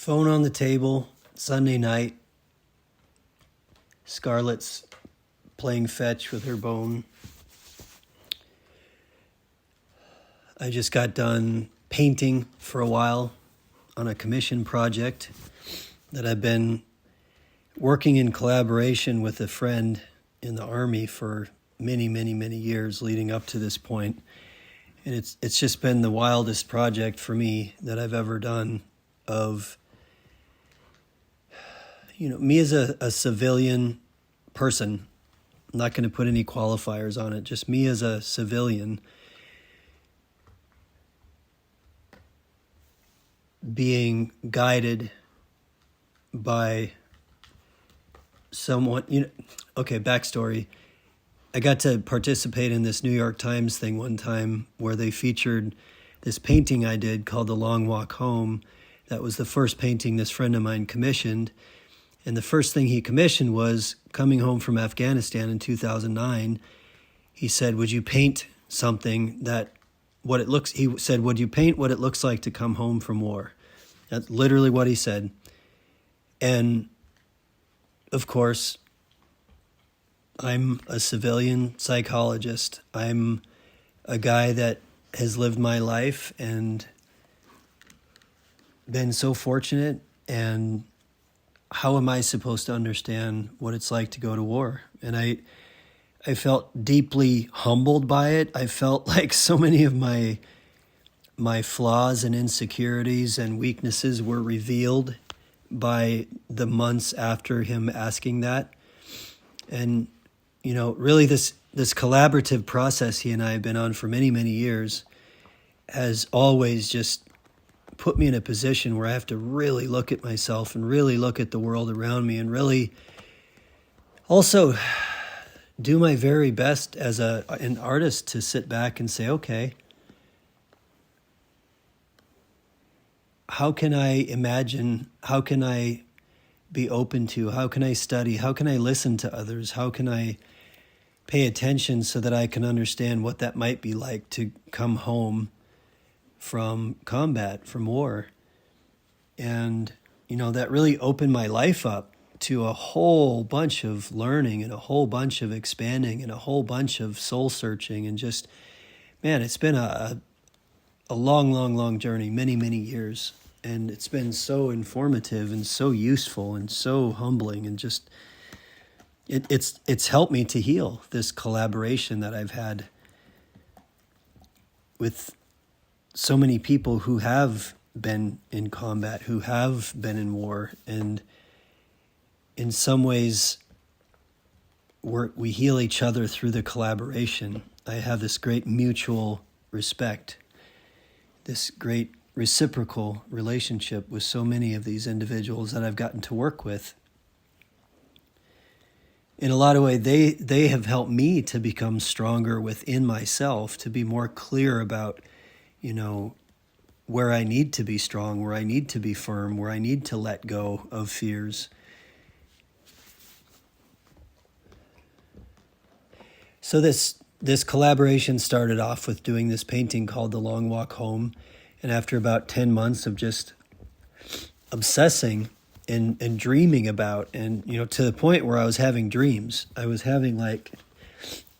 Phone on the table, Sunday night. Scarlett's playing fetch with her bone. I just got done painting for a while on a commission project that I've been working in collaboration with a friend in the Army for many, many, many years leading up to this point. And it's just been the wildest project for me that I've ever done of, me as a civilian person. I'm not going to put any qualifiers on it, just me as a civilian being guided by someone, okay, backstory. I got to participate in this New York Times thing one time where they featured this painting I did called The Long Walk Home. That was the first painting this friend of mine commissioned. And the first thing he commissioned was coming home from Afghanistan in 2009. He said, would you paint something he said, would you paint what it looks like to come home from war? That's literally what he said. And of course, I'm a civilian psychologist. I'm a guy that has lived my life and been so fortunate. And how am I supposed to understand what it's like to go to war? And I felt deeply humbled by it. I felt like so many of my flaws and insecurities and weaknesses were revealed by the months after him asking that. And really this collaborative process he and I have been on for many, many years has always just put me in a position where I have to really look at myself and really look at the world around me and really also do my very best as an artist to sit back and say, okay, how can I imagine? How can I be open to? How can I study? How can I listen to others? How can I pay attention so that I can understand what that might be like to come home from combat, from war? And, that really opened my life up to a whole bunch of learning and a whole bunch of expanding and a whole bunch of soul searching. And just, man, it's been a long, long, long journey, many, many years. And it's been so informative and so useful and so humbling, and just it's helped me to heal, this collaboration that I've had with so many people who have been in combat, who have been in war. And in some ways, we heal each other through the collaboration. I have this great mutual respect, this great reciprocal relationship with so many of these individuals that I've gotten to work with. In a lot of ways, they have helped me to become stronger within myself, to be more clear about, where I need to be strong, where I need to be firm, where I need to let go of fears. So this collaboration started off with doing this painting called The Long Walk Home. And after about 10 months of just obsessing and dreaming about, and, to the point where I was having dreams, I was having like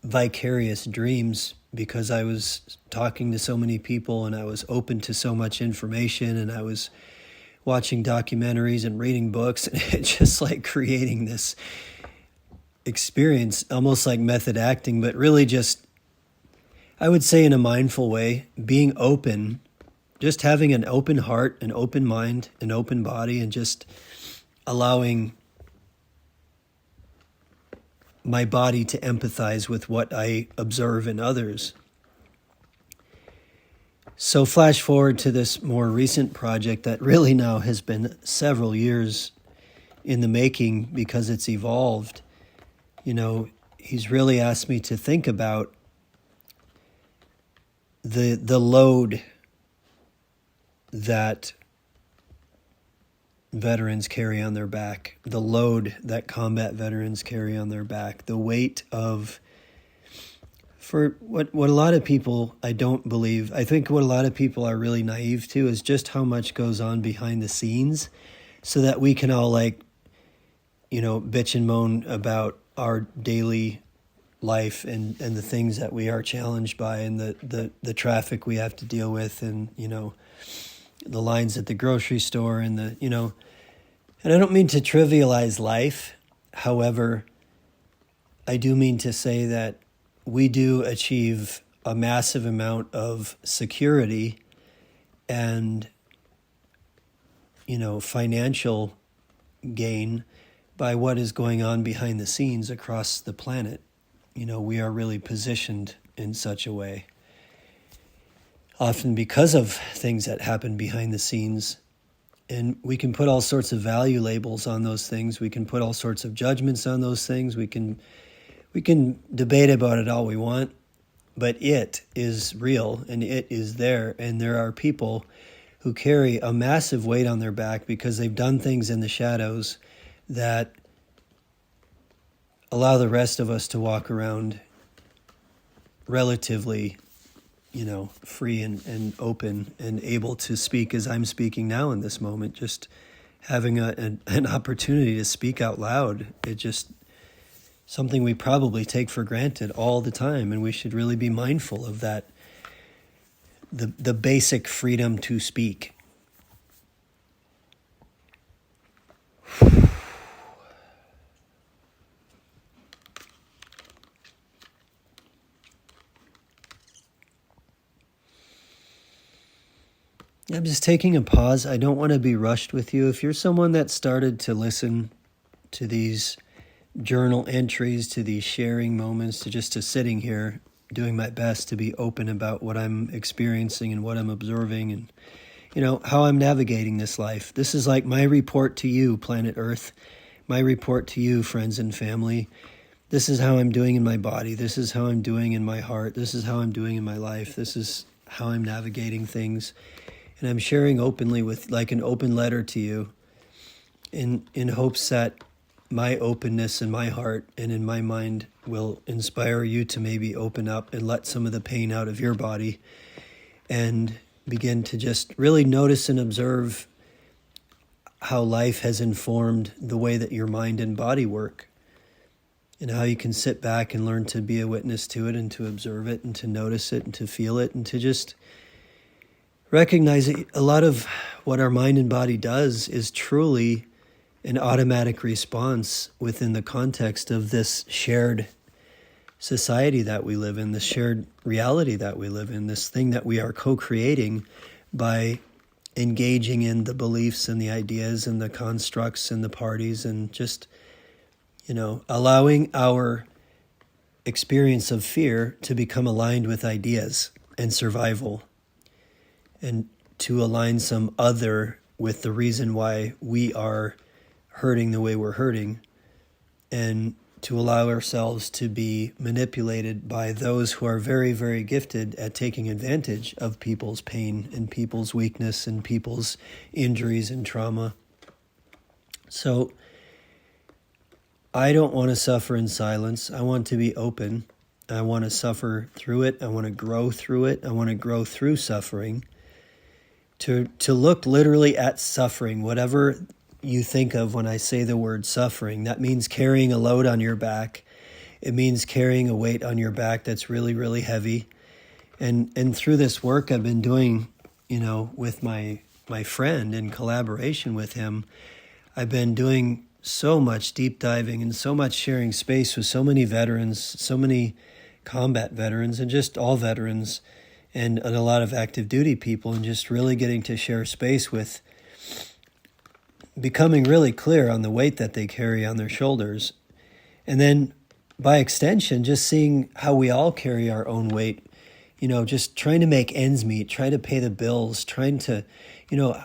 vicarious dreams because I was talking to so many people and I was open to so much information, and I was watching documentaries and reading books, and it's just like creating this experience, almost like method acting, but really just, I would say in a mindful way, being open, just having an open heart, an open mind, an open body, and just allowing my body to empathize with what I observe in others. So flash forward to this more recent project that really now has been several years in the making because it's evolved. He's really asked me to think about the load that veterans carry on their back, the load that combat veterans carry on their back, the weight of, for what a lot of people, I think what a lot of people are really naive to is just how much goes on behind the scenes so that we can all bitch and moan about our daily life and the things that we are challenged by, and the traffic we have to deal with, and the lines at the grocery store, and and I don't mean to trivialize life. However, I do mean to say that we do achieve a massive amount of security and financial gain by what is going on behind the scenes across the planet. We are really positioned in such a way, often because of things that happen behind the scenes. And we can put all sorts of value labels on those things. We can put all sorts of judgments on those things. We can debate about it all we want, but it is real and it is there. And there are people who carry a massive weight on their back because they've done things in the shadows that allow the rest of us to walk around relatively, free and open and able to speak as I'm speaking now in this moment. Just having an opportunity to speak out loud, it just something we probably take for granted all the time, and we should really be mindful of that, the basic freedom to speak. I'm just taking a pause. I don't want to be rushed with you. If you're someone that started to listen to these journal entries, to these sharing moments, to sitting here, doing my best to be open about what I'm experiencing and what I'm observing and, how I'm navigating this life. This is like my report to you, planet Earth, my report to you, friends and family. This is how I'm doing in my body. This is how I'm doing in my heart. This is how I'm doing in my life. This is how I'm navigating things. And I'm sharing openly with like an open letter to you in hopes that my openness in my heart and in my mind will inspire you to maybe open up and let some of the pain out of your body and begin to just really notice and observe how life has informed the way that your mind and body work, and how you can sit back and learn to be a witness to it and to observe it and to notice it and to feel it and to just recognize that a lot of what our mind and body does is truly an automatic response within the context of this shared society that we live in, this shared reality that we live in, this thing that we are co-creating by engaging in the beliefs and the ideas and the constructs and the parties and just, allowing our experience of fear to become aligned with ideas and survival, and to align some other with the reason why we are hurting the way we're hurting, and to allow ourselves to be manipulated by those who are very, very gifted at taking advantage of people's pain and people's weakness and people's injuries and trauma. So I don't want to suffer in silence. I want to be open. I want to suffer through it. I want to grow through it. I want to grow through suffering. To look literally at suffering, whatever you think of when I say the word suffering, that means carrying a load on your back. It means carrying a weight on your back that's really, really heavy. And through this work I've been doing, with my friend in collaboration with him, I've been doing so much deep diving and so much sharing space with so many veterans, so many combat veterans, and just all veterans, and a lot of active duty people, and just really getting to share space with, becoming really clear on the weight that they carry on their shoulders. And then by extension, just seeing how we all carry our own weight, just trying to make ends meet, trying to pay the bills, trying to,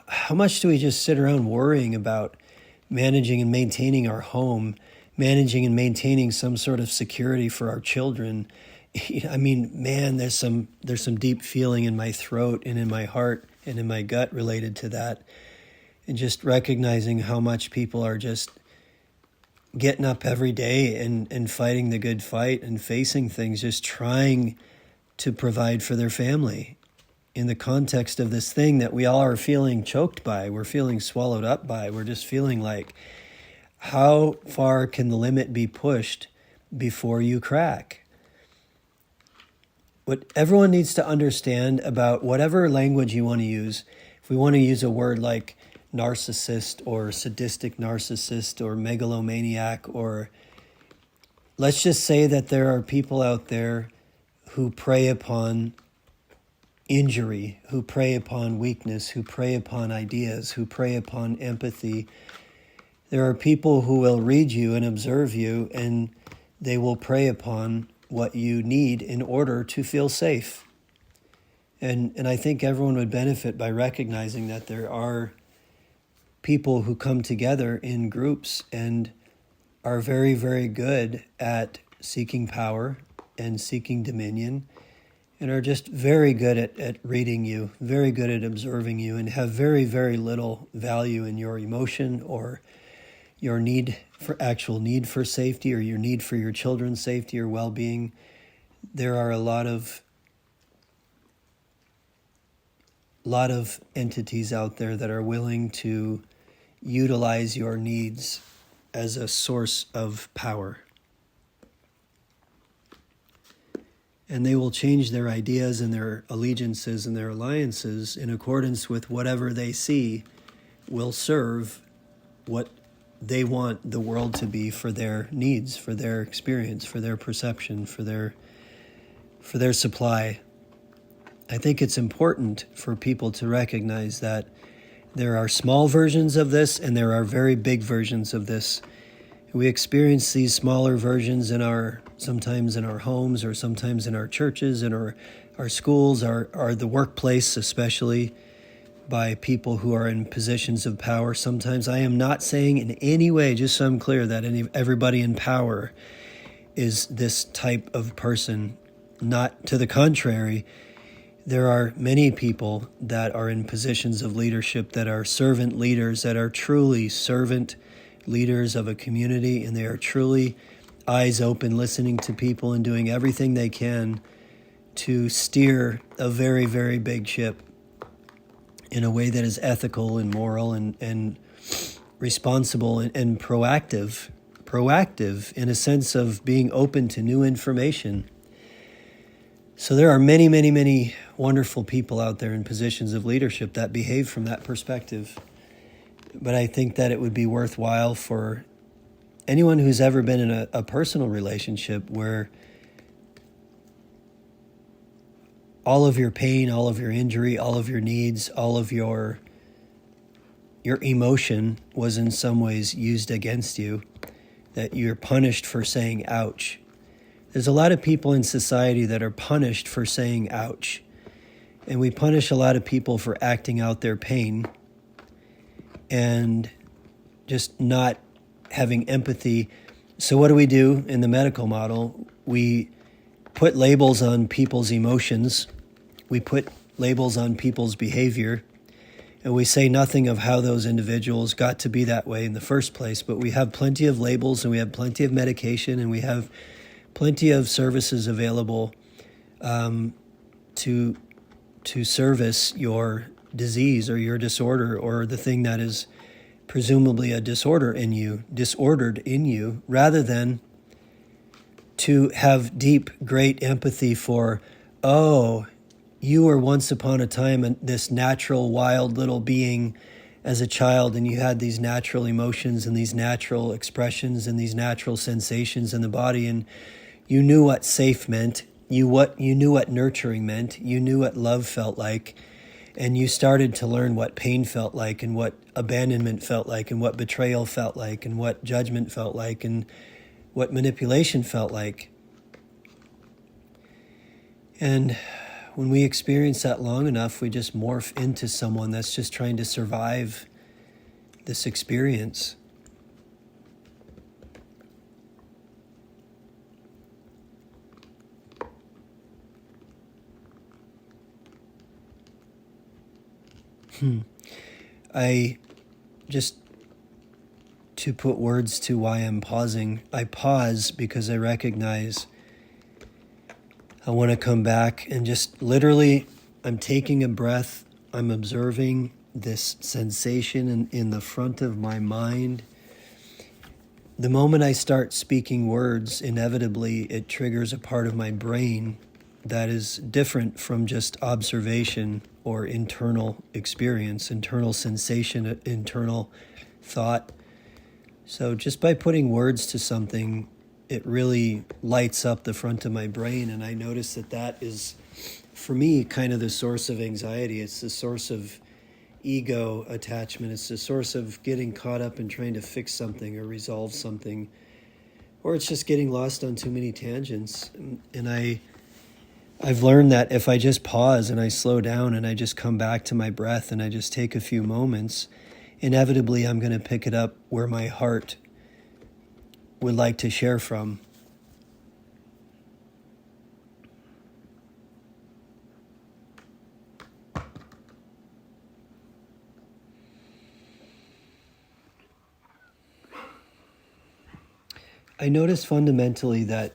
how much do we just sit around worrying about managing and maintaining our home, managing and maintaining some sort of security for our children? I mean, man, there's some deep feeling in my throat and in my heart and in my gut related to that. And just recognizing how much people are just getting up every day and fighting the good fight and facing things, just trying to provide for their family. in the context of this thing that we all are feeling choked by, we're feeling swallowed up by, we're just feeling like, how far can the limit be pushed before you crack? What everyone needs to understand about whatever language you want to use, if we want to use a word like narcissist or sadistic narcissist or megalomaniac, or let's just say that there are people out there who prey upon injury, who prey upon weakness, who prey upon ideas, who prey upon empathy. There are people who will read you and observe you, and they will prey upon what you need in order to feel safe. And I think everyone would benefit by recognizing that there are people who come together in groups and are very, very good at seeking power and seeking dominion, and are just very good at reading you, very good at observing you, and have very, very little value in your emotion or your actual need for safety, or your need for your children's safety or well-being. There are a lot of entities out there that are willing to utilize your needs as a source of power. And they will change their ideas and their allegiances and their alliances in accordance with whatever they see will serve what they want the world to be for their needs, for their experience, for their perception, for their supply. I think it's important for people to recognize that there are small versions of this and there are very big versions of this. We experience these smaller versions sometimes in our homes, or sometimes in our churches, in our schools, our the workplace, especially by people who are in positions of power. Sometimes I am not saying in any way, just so I'm clear, that everybody in power is this type of person. Not to the contrary. There are many people that are in positions of leadership that are servant leaders, that are truly servant leaders of a community, and they are truly eyes open, listening to people and doing everything they can to steer a very, very big ship in a way that is ethical and moral and responsible and proactive in a sense of being open to new information. So there are many, many, many wonderful people out there in positions of leadership that behave from that perspective. But I think that it would be worthwhile for anyone who's ever been in a personal relationship where all of your pain, all of your injury, all of your needs, all of your emotion was in some ways used against you, that you're punished for saying ouch. There's a lot of people in society that are punished for saying ouch. And we punish a lot of people for acting out their pain and just not having empathy. So what do we do in the medical model? We put labels on people's emotions. We put labels on people's behavior. And we say nothing of how those individuals got to be that way in the first place. But we have plenty of labels, and we have plenty of medication, and we have plenty of services available to service your disease or your disorder, or the thing that is presumably a disordered in you, rather than to have deep, great empathy for, oh, you were once upon a time this natural, wild little being as a child, and you had these natural emotions and these natural expressions and these natural sensations in the body, and you knew what safe meant, you knew what nurturing meant, you knew what love felt like, and you started to learn what pain felt like, and what abandonment felt like, and what betrayal felt like, and what judgment felt like, and what manipulation felt like. And when we experience that long enough, we just morph into someone that's just trying to survive this experience. I just, to put words to why I'm pausing, I pause because I recognize I want to come back and just literally I'm taking a breath. I'm observing this sensation in the front of my mind. The moment I start speaking words, inevitably it triggers a part of my brain that is different from just observation or internal experience, internal sensation, internal thought. So just by putting words to something, it really lights up the front of my brain. And I notice that is, for me, kind of the source of anxiety. It's the source of ego attachment. It's the source of getting caught up in trying to fix something or resolve something. Or it's just getting lost on too many tangents. And I've learned that if I just pause and I slow down and I just come back to my breath and I just take a few moments, inevitably I'm going to pick it up where my heart would like to share from. I notice fundamentally that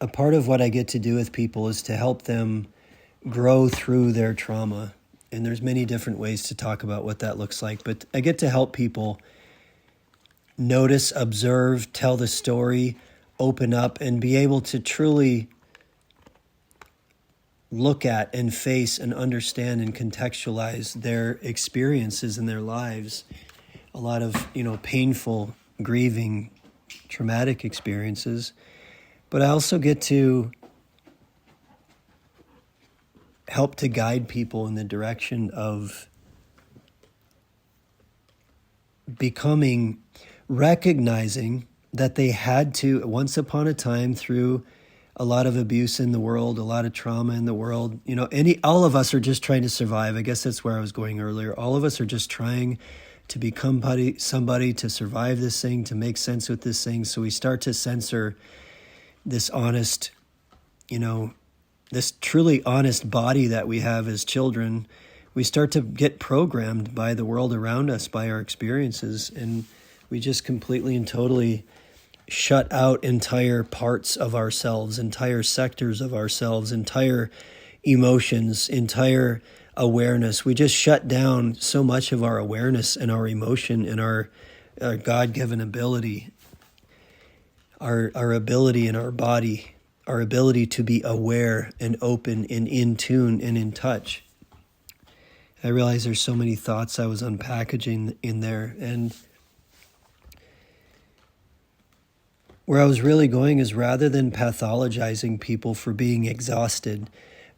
a part of what I get to do with people is to help them grow through their trauma. And there's many different ways to talk about what that looks like. But I get to help people notice, observe, tell the story, open up, and be able to truly look at and face and understand and contextualize their experiences in their lives. A lot of, painful, grieving, traumatic experiences. But I also get to help to guide people in the direction of recognizing that they had to, once upon a time, through a lot of abuse in the world, a lot of trauma in the world, all of us are just trying to survive. I guess that's where I was going earlier. All of us are just trying to become somebody, to survive this thing, to make sense with this thing. So we start to censor this honest, this truly honest body that we have as children. We start to get programmed by the world around us, by our experiences, and we just completely and totally shut out entire parts of ourselves, entire sectors of ourselves, entire emotions, entire awareness. We just shut down so much of our awareness and our emotion and our God-given ability, our ability in our body, our ability to be aware and open and in tune and in touch. I realize there's so many thoughts I was unpackaging in there, and where I was really going is, rather than pathologizing people for being exhausted,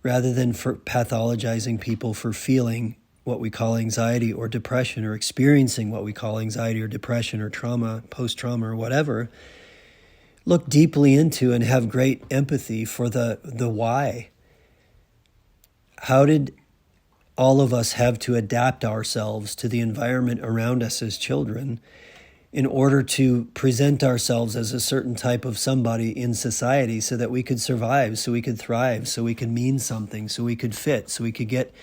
rather than for pathologizing people for feeling what we call anxiety or depression, or experiencing what we call anxiety or depression or trauma, post-trauma or whatever, look deeply into and have great empathy for the why. How did all of us have to adapt ourselves to the environment around us as children in order to present ourselves as a certain type of somebody in society so that we could survive, so we could thrive, so we could mean something, so we could fit, so we could get,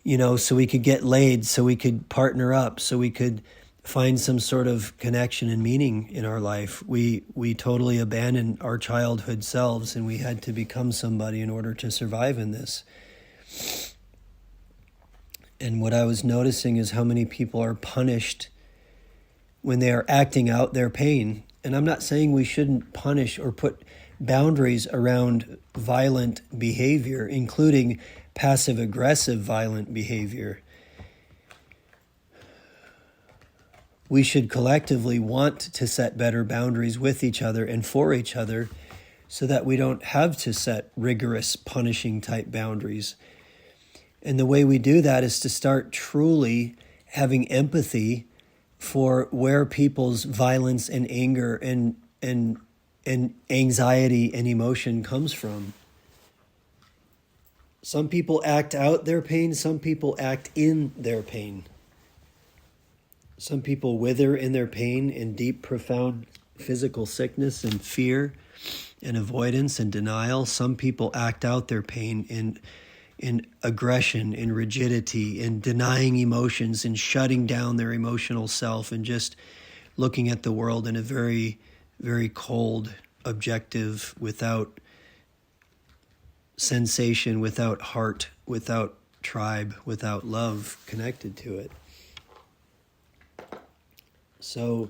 so we could get laid, so we could partner up, so we could find some sort of connection and meaning in our life. We totally abandoned our childhood selves, and we had to become somebody in order to survive in this. And what I was noticing is how many people are punished when they are acting out their pain. And I'm not saying we shouldn't punish or put boundaries around violent behavior, including passive-aggressive violent behavior. We should collectively want to set better boundaries with each other and for each other so that we don't have to set rigorous punishing type boundaries. And the way we do that is to start truly having empathy for where people's violence and anger and anxiety and emotion comes from. Some people act out their pain, some people act in their pain. Some people wither in their pain in deep, profound physical sickness and fear and avoidance and denial. Some people act out their pain in aggression, in rigidity, in denying emotions, in shutting down their emotional self, and just looking at the world in a very, very cold, objective, without sensation without heart, without tribe, without love connected to it. So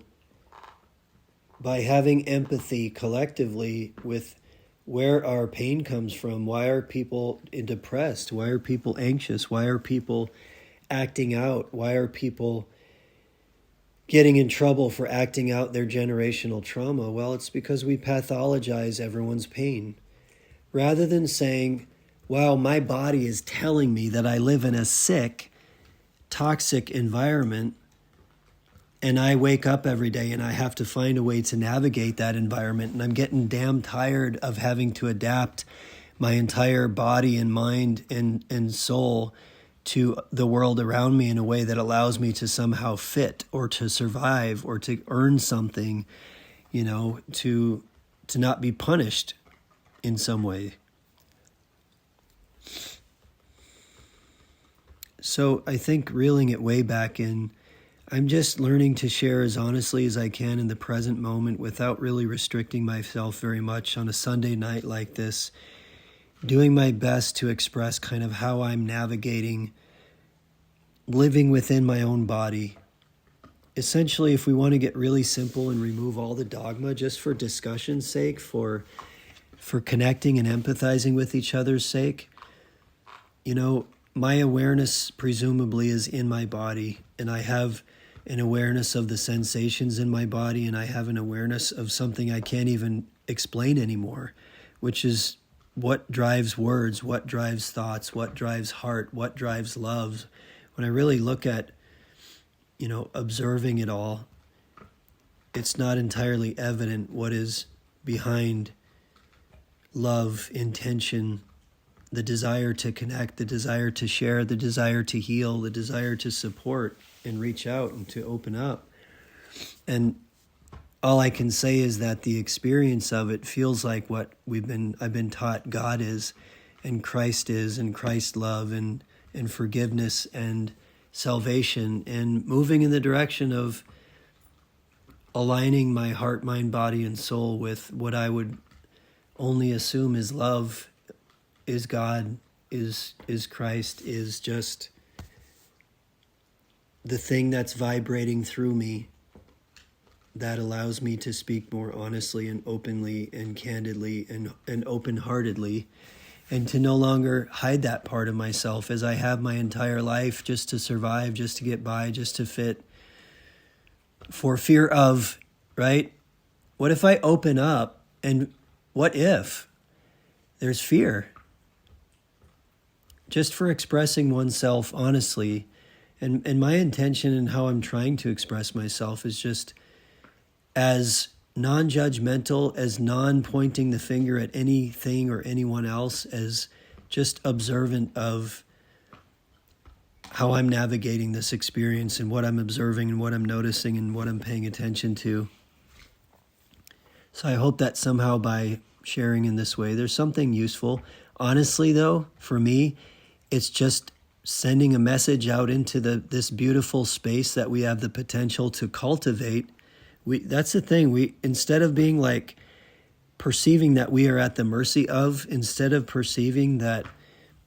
by having empathy collectively with where our pain comes from, why are people depressed? Why are people anxious? Why are people acting out? Why are people getting in trouble for acting out their generational trauma? Well, it's because we pathologize everyone's pain. Rather than saying, wow, my body is telling me that I live in a sick, toxic environment, and I wake up every day and I have to find a way to navigate that environment, and I'm getting damn tired of having to adapt my entire body and mind and soul to the world around me in a way that allows me to somehow fit or to survive or to earn something, to not be punished in some way. So I think reeling it way back in, I'm just learning to share as honestly as I can in the present moment without really restricting myself very much on a Sunday night like this, doing my best to express kind of how I'm navigating living within my own body. Essentially, if we want to get really simple and remove all the dogma just for discussion's sake, for connecting and empathizing with each other's sake, my awareness presumably is in my body, and I have an awareness of the sensations in my body, and I have an awareness of something I can't even explain anymore, which is what drives words, what drives thoughts, what drives heart, what drives love. When I really look at, observing it all, it's not entirely evident what is behind love, intention, the desire to connect, the desire to share, the desire to heal, the desire to support and reach out and to open up. And all I can say is that the experience of it feels like what I've been taught God is, and Christ is, and Christ love and forgiveness and salvation, and moving in the direction of aligning my heart, mind, body, and soul with what I would only assume is love, is God, is Christ, is just the thing that's vibrating through me that allows me to speak more honestly and openly and candidly and open-heartedly, and to no longer hide that part of myself as I have my entire life, just to survive, just to get by, just to fit, for fear of, right? What if I open up, and what if there's fear? Just for expressing oneself honestly. And my intention and how I'm trying to express myself is just as non-judgmental, as non-pointing the finger at anything or anyone else, as just observant of how I'm navigating this experience and what I'm observing and what I'm noticing and what I'm paying attention to. So I hope that somehow by sharing in this way, there's something useful. Honestly, though, for me, it's just sending a message out into this beautiful space that we have the potential to cultivate. That's the thing. We, instead of being like perceiving that we are at the mercy of, instead of perceiving that,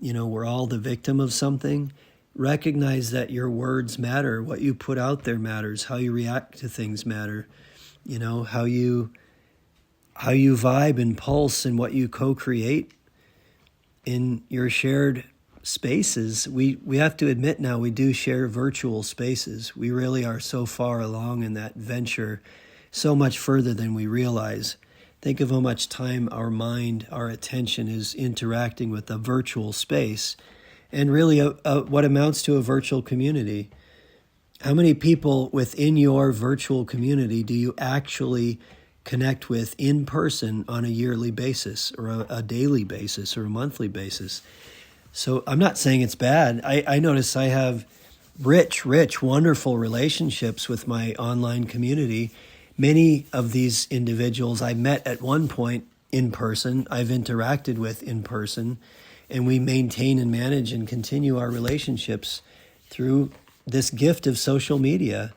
we're all the victim of something, recognize that your words matter. What you put out there matters. How you react to things matter. How you vibe and pulse and what you co-create in your shared spaces. We have to admit now we do share virtual spaces. We really are so far along in that venture, so much further than we realize. Think of how much time our mind, our attention is interacting with a virtual space, and really what amounts to a virtual community. How many people within your virtual community do you actually connect with in person on a yearly basis or a daily basis or a monthly basis? So I'm not saying it's bad. I notice I have rich, wonderful relationships with my online community. Many of these individuals I met at one point in person, I've interacted with in person, and we maintain and manage and continue our relationships through this gift of social media.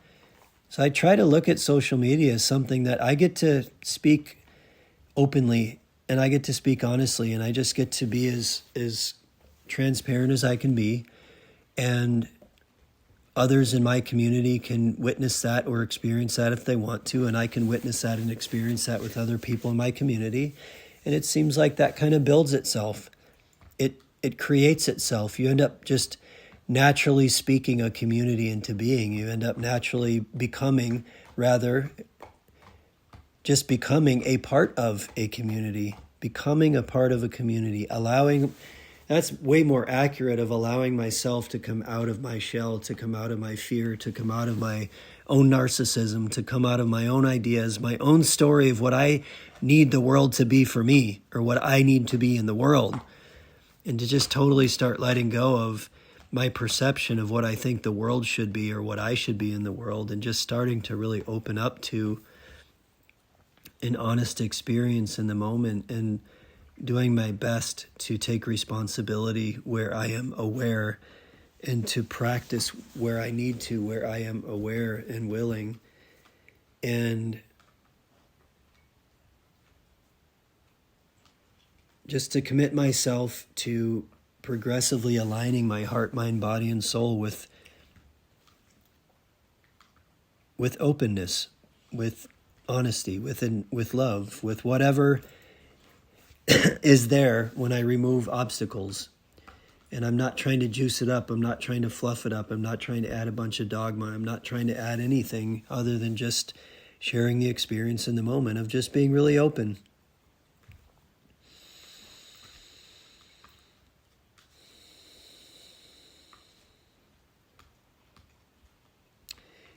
So I try to look at social media as something that I get to speak openly and I get to speak honestly, and I just get to be as transparent as I can be, and others in my community can witness that or experience that if they want to, and I can witness that and experience that with other people in my community. And it seems like that kind of builds itself. It creates itself. You end up just naturally speaking a community into being. You end up naturally becoming, rather, just becoming a part of a community, becoming a part of a community, that's way more accurate of allowing myself to come out of my shell, to come out of my fear, to come out of my own narcissism, to come out of my own ideas, my own story of what I need the world to be for me, or what I need to be in the world. And to just totally start letting go of my perception of what I think the world should be or what I should be in the world, and just starting to really open up to an honest experience in the moment, and doing my best to take responsibility where I am aware, and to practice where I need to, where I am aware and willing. And just to commit myself to progressively aligning my heart, mind, body, and soul with openness, with honesty, with love, with whatever is there when I remove obstacles. And I'm not trying to juice it up. I'm not trying to fluff it up. I'm not trying to add a bunch of dogma. I'm not trying to add anything other than just sharing the experience in the moment of just being really open.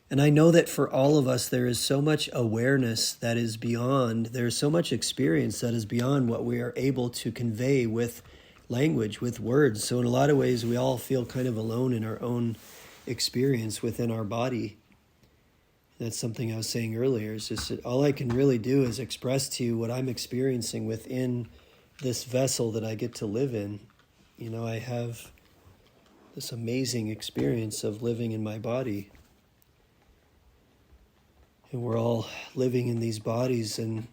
And I know that for all of us, there is so much awareness that is beyond, there's so much experience that is beyond what we are able to convey with language, with words. So in a lot of ways, we all feel kind of alone in our own experience within our body. That's something I was saying earlier. It's just that all I can really do is express to you what I'm experiencing within this vessel that I get to live in. You know, I have this amazing experience of living in my body. And we're all living in these bodies and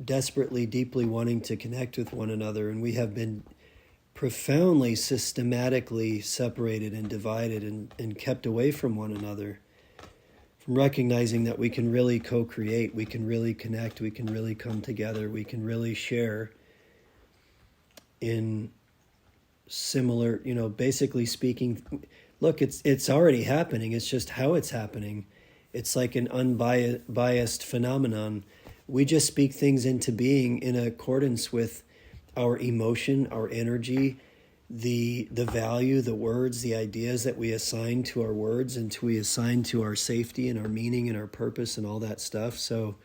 desperately, deeply wanting to connect with one another. And we have been profoundly, systematically separated and divided and kept away from one another. From recognizing that we can really co-create, we can really connect, we can really come together, we can really share in similar, basically speaking. Look, it's already happening. It's just how it's happening. It's like an unbiased phenomenon. We just speak things into being in accordance with our emotion, our energy, the value, the words, the ideas that we assign to our words, and we assign to our safety and our meaning and our purpose and all that stuff. So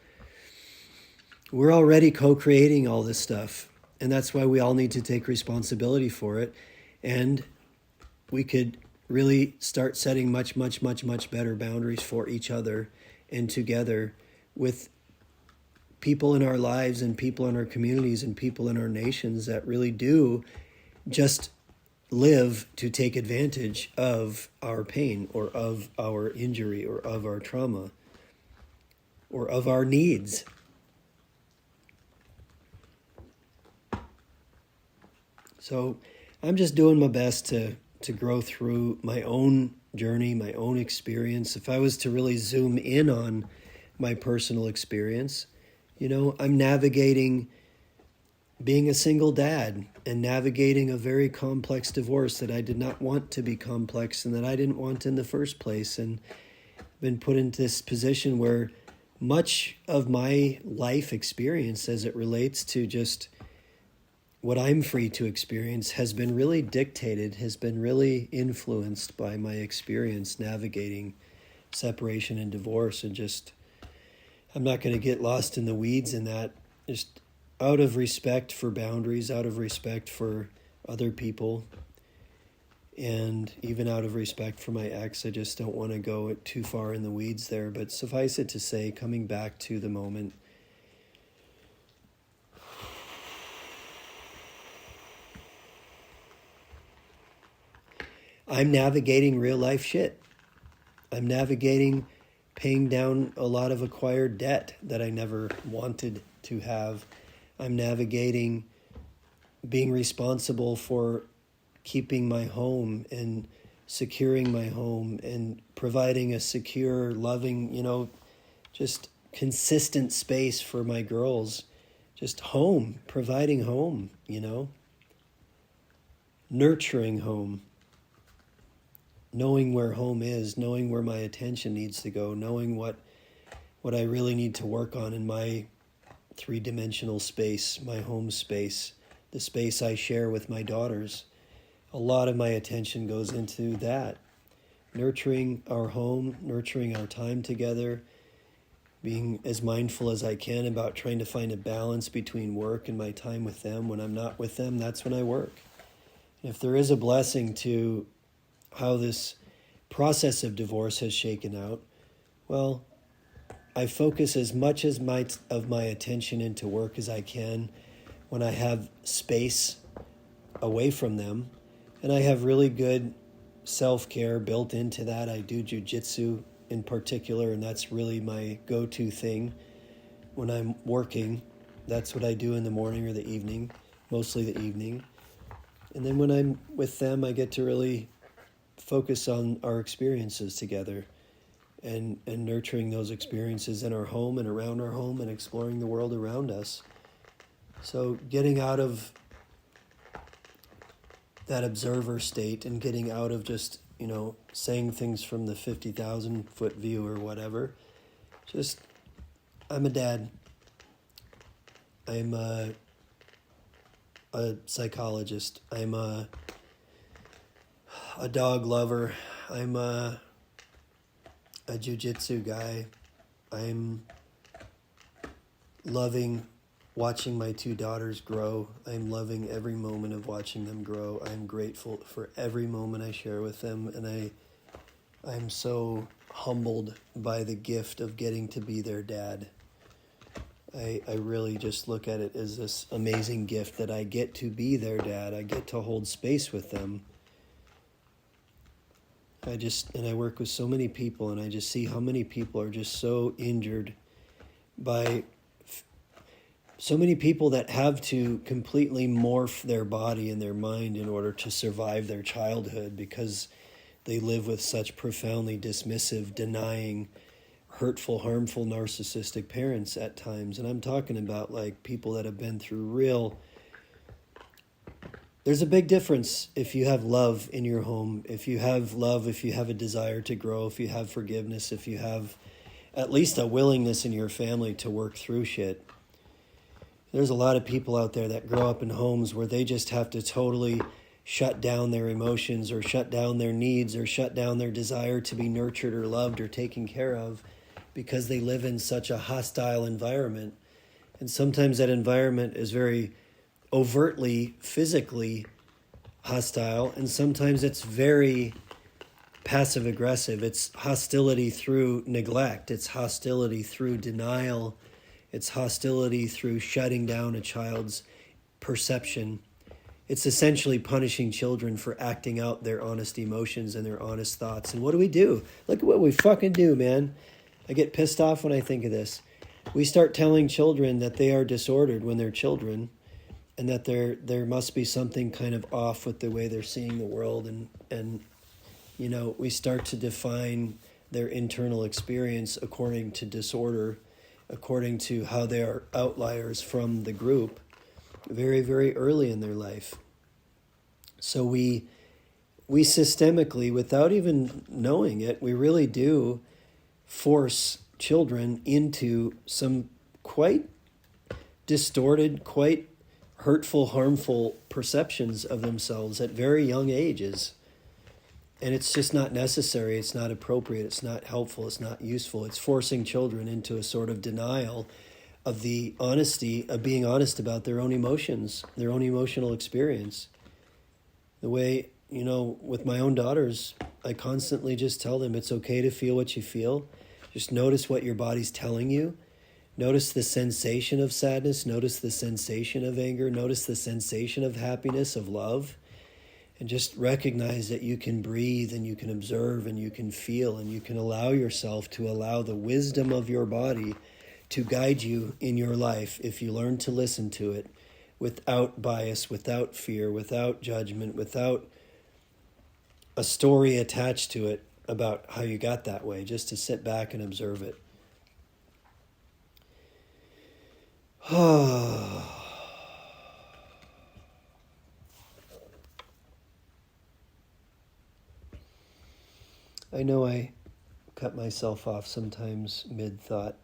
we're already co-creating all this stuff. And that's why we all need to take responsibility for it. And we could really start setting much better boundaries for each other and together with people in our lives and people in our communities and people in our nations that really do just live to take advantage of our pain or of our injury or of our trauma or of our needs. So I'm just doing my best to grow through my own journey, my own experience. If I was to really zoom in on my personal experience, I'm navigating being a single dad and navigating a very complex divorce that I did not want to be complex and that I didn't want in the first place, and been put into this position where much of my life experience as it relates to just what I'm free to experience has been really dictated, has been really influenced by my experience navigating separation and divorce. And just, I'm not going to get lost in the weeds in that, just out of respect for boundaries, out of respect for other people, and even out of respect for my ex. I just don't want to go too far in the weeds there. But suffice it to say, coming back to the moment, I'm navigating real life shit. I'm navigating paying down a lot of acquired debt that I never wanted to have. I'm navigating being responsible for keeping my home and securing my home and providing a secure, loving, just consistent space for my girls. Just home, providing home, nurturing home, knowing where home is, knowing where my attention needs to go, knowing what I really need to work on in my three-dimensional space, my home space, the space I share with my daughters. A lot of my attention goes into that. Nurturing our home, nurturing our time together, being as mindful as I can about trying to find a balance between work and my time with them. When I'm not with them, that's when I work. And if there is a blessing to how this process of divorce has shaken out, well, I focus as much as of my attention into work as I can when I have space away from them. And I have really good self-care built into that. I do jujitsu in particular, and that's really my go-to thing. When I'm working, that's what I do in the morning or the evening, mostly the evening. And then when I'm with them, I get to really focus on our experiences together and nurturing those experiences in our home and around our home and exploring the world around us. So getting out of that observer state and getting out of just, saying things from the 50,000 foot view or whatever. Just, I'm a dad. I'm a psychologist. I'm a dog lover. I'm a jiu-jitsu guy. I'm loving watching my two daughters grow. I'm loving every moment of watching them grow. I'm grateful for every moment I share with them, and I'm so humbled by the gift of getting to be their dad. I really just look at it as this amazing gift that I get to be their dad. I get to hold space with them. I work with so many people, and I just see how many people are just so injured by so many people that have to completely morph their body and their mind in order to survive their childhood because they live with such profoundly dismissive, denying, hurtful, harmful, narcissistic parents at times. And I'm talking about like people that have been through There's a big difference if you have love in your home, if you have love, if you have a desire to grow, if you have forgiveness, if you have at least a willingness in your family to work through shit. There's a lot of people out there that grow up in homes where they just have to totally shut down their emotions or shut down their needs or shut down their desire to be nurtured or loved or taken care of because they live in such a hostile environment. And sometimes that environment is very overtly, physically hostile, and sometimes it's very passive-aggressive. It's hostility through neglect. It's hostility through denial. It's hostility through shutting down a child's perception. It's essentially punishing children for acting out their honest emotions and their honest thoughts. And what do? Look at what we fucking do, man. I get pissed off when I think of this. We start telling children that they are disordered when they're children, and that there must be something kind of off with the way they're seeing the world. And we start to define their internal experience according to disorder, according to how they are outliers from the group very, very early in their life. So we systemically, without even knowing it, we really do force children into some quite distorted, quite hurtful, harmful perceptions of themselves at very young ages. And it's just not necessary, it's not appropriate, it's not helpful, it's not useful. It's forcing children into a sort of denial of the honesty, of being honest about their own emotions, their own emotional experience. The way, with my own daughters, I constantly just tell them it's okay to feel what you feel. Just notice what your body's telling you. Notice the sensation of sadness, notice the sensation of anger, notice the sensation of happiness, of love. And just recognize that you can breathe and you can observe and you can feel and you can allow yourself to allow the wisdom of your body to guide you in your life if you learn to listen to it without bias, without fear, without judgment, without a story attached to it about how you got that way, just to sit back and observe it. I know I cut myself off sometimes mid-thought,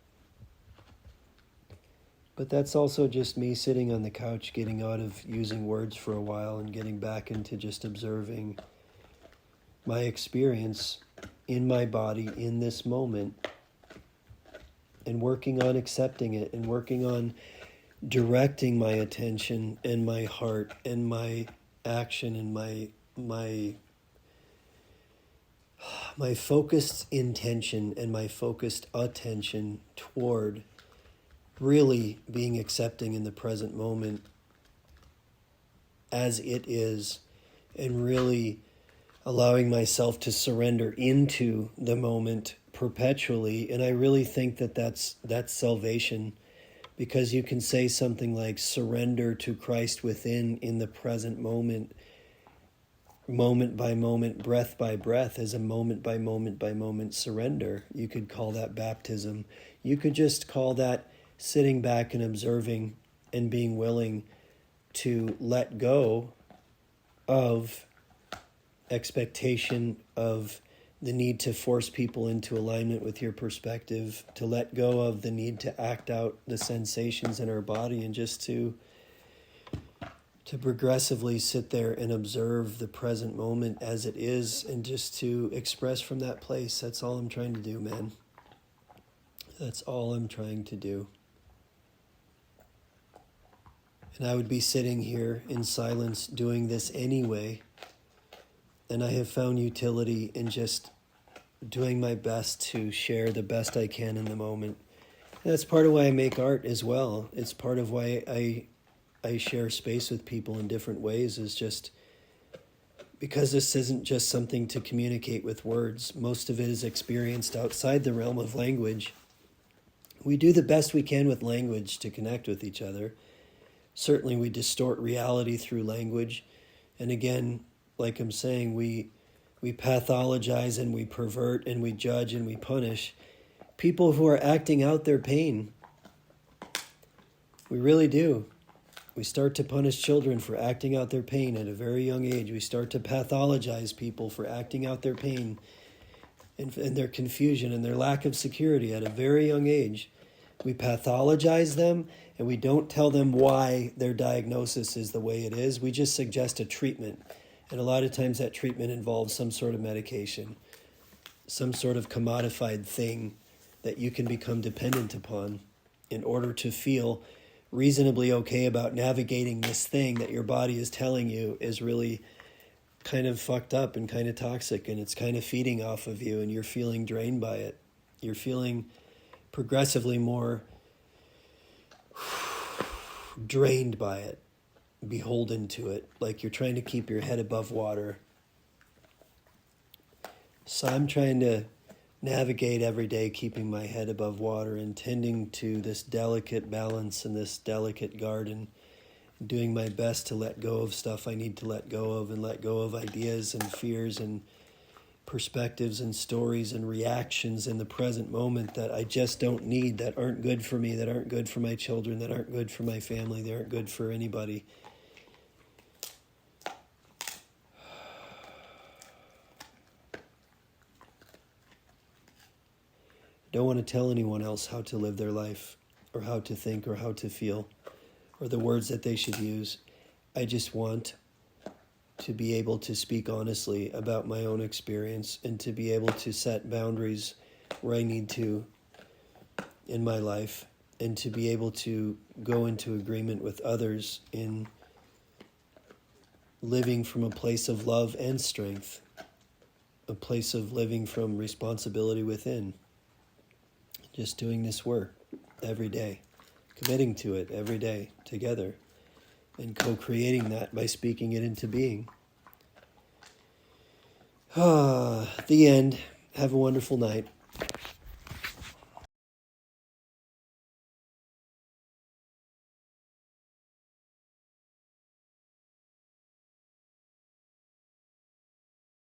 but that's also just me sitting on the couch, getting out of using words for a while and getting back into just observing my experience in my body in this moment, and working on accepting it, and working on directing my attention and my heart and my action and my focused intention and my focused attention toward really being accepting in the present moment as it is, and really allowing myself to surrender into the moment perpetually. And I really think that that's salvation, because you can say something like surrender to Christ within in the present moment by moment, breath by breath, as a moment by moment by moment surrender. You could call that baptism. You could just call that sitting back and observing and being willing to let go of expectation, of the need to force people into alignment with your perspective, to let go of the need to act out the sensations in our body, and just to progressively sit there and observe the present moment as it is, and just to express from that place. That's all I'm trying to do, man. That's all I'm trying to do. And I would be sitting here in silence doing this anyway, and I have found utility in just doing my best to share the best I can in the moment. And that's part of why I make art as well. It's part of why I share space with people in different ways, is just because this isn't just something to communicate with words. Most of it is experienced outside the realm of language. We do the best we can with language to connect with each other. Certainly we distort reality through language. And again, like I'm saying, we pathologize and we pervert and we judge and we punish people who are acting out their pain. We really do. We start to punish children for acting out their pain at a very young age. We start to pathologize people for acting out their pain and their confusion and their lack of security at a very young age. We pathologize them, and we don't tell them why their diagnosis is the way it is. We just suggest a treatment. And a lot of times that treatment involves some sort of medication, some sort of commodified thing that you can become dependent upon in order to feel reasonably okay about navigating this thing that your body is telling you is really kind of fucked up and kind of toxic, and it's kind of feeding off of you, and you're feeling drained by it. You're feeling progressively more drained by it, beholden to it, like you're trying to keep your head above water. So I'm trying to navigate every day, keeping my head above water and tending to this delicate balance in this delicate garden, doing my best to let go of stuff I need to let go of, and let go of ideas and fears and perspectives and stories and reactions in the present moment that I just don't need, that aren't good for me, that aren't good for my children, that aren't good for my family, that aren't good for anybody. Don't want to tell anyone else how to live their life, or how to think, or how to feel, or the words that they should use. I just want to be able to speak honestly about my own experience, and to be able to set boundaries where I need to in my life, and to be able to go into agreement with others in living from a place of love and strength, a place of living from responsibility within. Just doing this work every day, committing to it every day together, and co-creating that by speaking it into being. The end. Have a wonderful night.